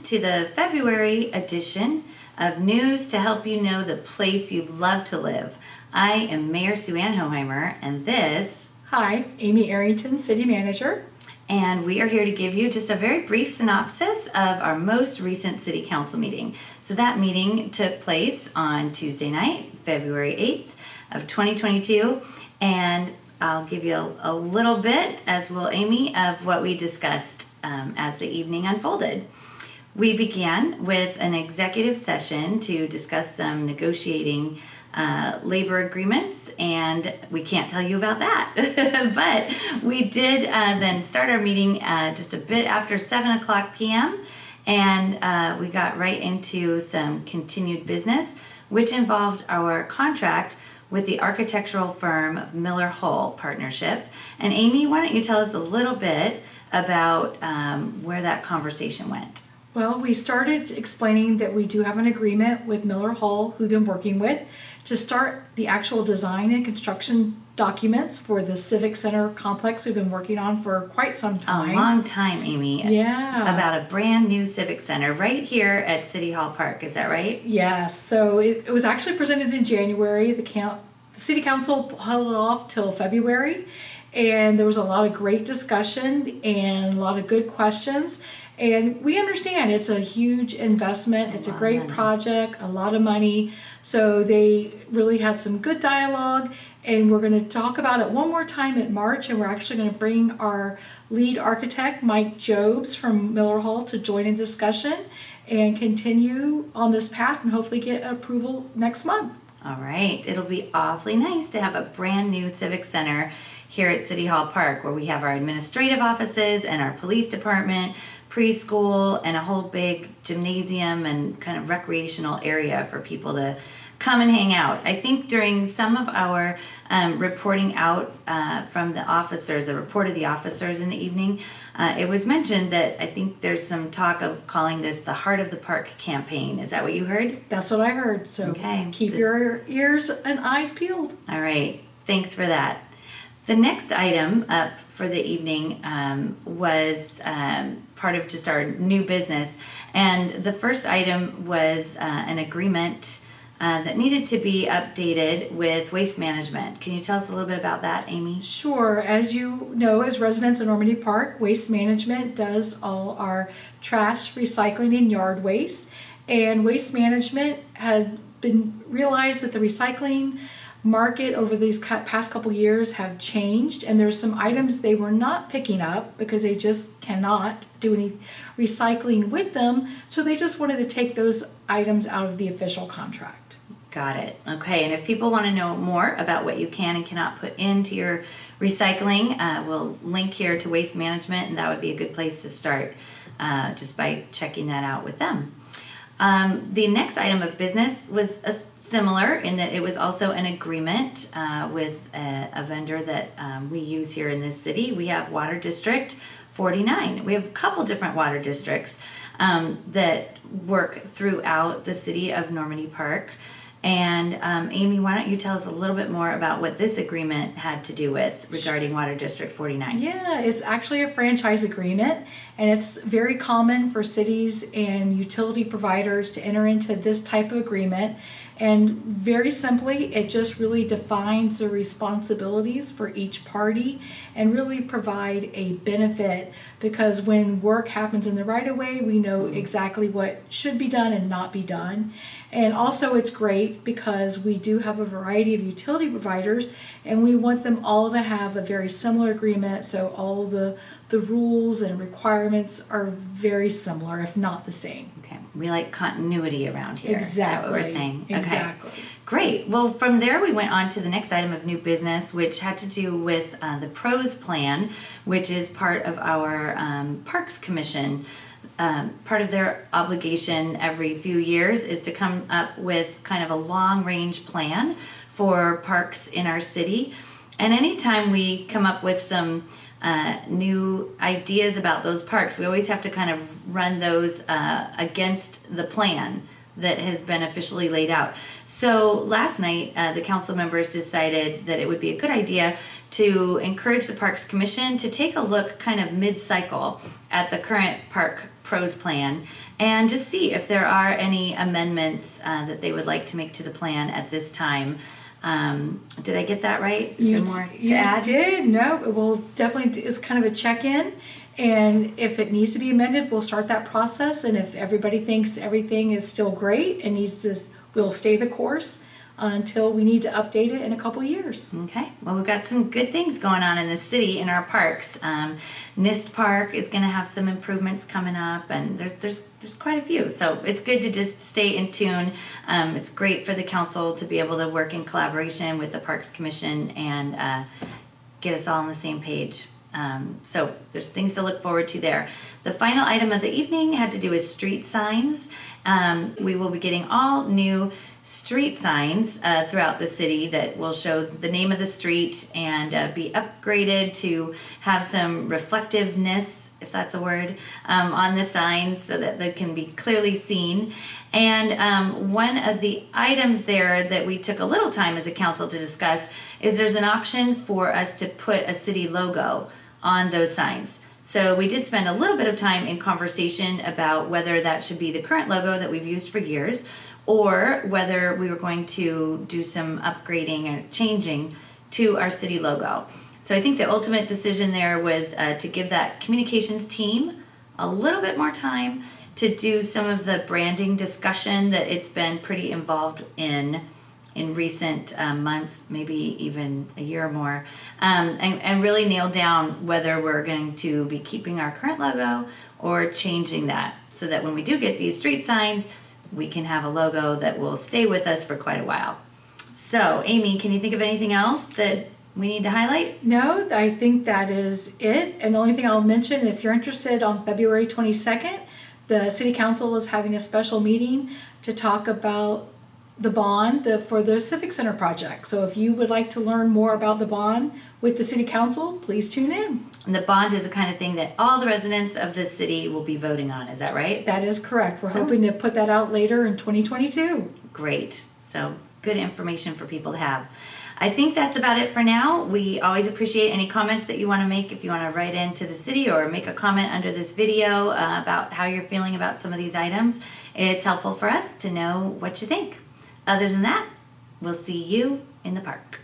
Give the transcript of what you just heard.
to the February edition of News to Help You Know the Place You Love to Live. I am Mayor Sue Ann Hohimer, and this... Hi, Amy Arrington, City Manager. And we are here to give you just a very brief synopsis of our most recent City Council meeting. So that meeting took place on Tuesday night, February 8th of 2022, and I'll give you a little bit, as will Amy, of what we discussed as the evening unfolded. We began with an executive session to discuss some negotiating labor agreements, and we can't tell you about that. But we did then start our meeting just a bit after 7 o'clock p.m., and we got right into some continued business, which involved our contract with the architectural firm of Miller Hull Partnership. And Amy, why don't you tell us a little bit about where that conversation went? Well, we started explaining that we do have an agreement with Miller Hull, who we've been working with, to start the actual design and construction documents for the Civic Center complex we've been working on for quite some time. A long time, Amy. Yeah. About a brand new Civic Center right here at City Hall Park, is that right? Yes. So it was actually presented in January. The City Council held it off till February, and there was a lot of great discussion and a lot of good questions. And we understand it's a huge investment. It's a great project, a lot of money. So they really had some good dialogue, and we're going to talk about it one more time in March, and we're actually going to bring our lead architect, Mike Jobs from Miller Hull, to join in discussion and continue on this path and hopefully get approval next month. All right. It'll be awfully nice to have a brand new Civic Center here at City Hall Park, where we have our administrative offices and our police department, preschool, and a whole big gymnasium and kind of recreational area for people to come and hang out. I think during some of our reporting out from the officers, the report of the officers in the evening, it was mentioned that I think there's some talk of calling this the Heart of the Park campaign. Is that what you heard? That's what I heard. So keep your ears and eyes peeled. All right. Thanks for that. The next item up for the evening was part of just our new business. And the first item was an agreement that needed to be updated with waste management. Can you tell us a little bit about that, Amy? Sure. As you know, as residents of Normandy Park, Waste Management does all our trash, recycling, and yard waste. And Waste Management had been realized that the recycling market over these past couple years have changed, and there's some items they were not picking up because they just cannot do any recycling with them, so they just wanted to take those items out of the official contract. Got it. Okay, and if people want to know more about what you can and cannot put into your recycling, we'll link here to Waste Management, and that would be a good place to start just by checking that out with them. The next item of business was similar in that it was also an agreement with a vendor that we use here in this city. We have Water District 49. We have a couple different water districts that work throughout the city of Normandy Park. And Amy, why don't you tell us a little bit more about what this agreement had to do with regarding Water District 49? Yeah, it's actually a franchise agreement, and it's very common for cities and utility providers to enter into this type of agreement. And very simply, it just really defines the responsibilities for each party and really provide a benefit, because when work happens in the right-of-way, we know exactly what should be done and not be done. And also it's great because we do have a variety of utility providers, and we want them all to have a very similar agreement, so all the rules and requirements are very similar, if not the same. Okay, we like continuity around here. Exactly. Is that what we're saying? Exactly. Okay. Great. Well, from there we went on to the next item of new business, which had to do with the PROS plan, which is part of our Parks Commission. Part of their obligation every few years is to come up with kind of a long-range plan for parks in our city. And anytime we come up with some new ideas about those parks, we always have to kind of run those against the plan that has been officially laid out. So last night, the council members decided that it would be a good idea to encourage the Parks Commission to take a look kind of mid-cycle at the current park pros plan and just see if there are any amendments that they would like to make to the plan at this time. Did I get that right? Is there more to add? You did. No, we'll definitely, it's kind of a check-in. And if it needs to be amended, we'll start that process. And if everybody thinks everything is still great and needs to, we'll stay the course until we need to update it in a couple of years. Okay, well, we've got some good things going on in the city in our parks. NIST Park is going to have some improvements coming up, and there's quite a few. So it's good to just stay in tune. It's great for the council to be able to work in collaboration with the Parks Commission and get us all on the same page. So there's things to look forward to there. The final item of the evening had to do with street signs. We will be getting all new street signs throughout the city that will show the name of the street and be upgraded to have some reflectiveness, if that's a word, on the signs so that they can be clearly seen. And one of the items there that we took a little time as a council to discuss is there's an option for us to put a city logo on those signs. So we did spend a little bit of time in conversation about whether that should be the current logo that we've used for years or whether we were going to do some upgrading and changing to our city logo. So I think the ultimate decision there was to give that communications team a little bit more time to do some of the branding discussion that it's been pretty involved in recent months, maybe even a year or more, and really nail down whether we're going to be keeping our current logo or changing that so that when we do get these street signs, we can have a logo that will stay with us for quite a while. So, Amy, can you think of anything else that we need to highlight? No, I think that is it. And the only thing I'll mention, if you're interested, on February 22nd, the City Council is having a special meeting to talk about the bond for the Civic Center project. So if you would like to learn more about the bond with the City Council, please tune in. And the bond is the kind of thing that all the residents of the city will be voting on, is that right? That is correct. We're hoping to put that out later in 2022. Great. So good information for people to have. I think that's about it for now. We always appreciate any comments that you want to make. If you want to write into the city or make a comment under this video about how you're feeling about some of these items, it's helpful for us to know what you think. Other than that, we'll see you in the park.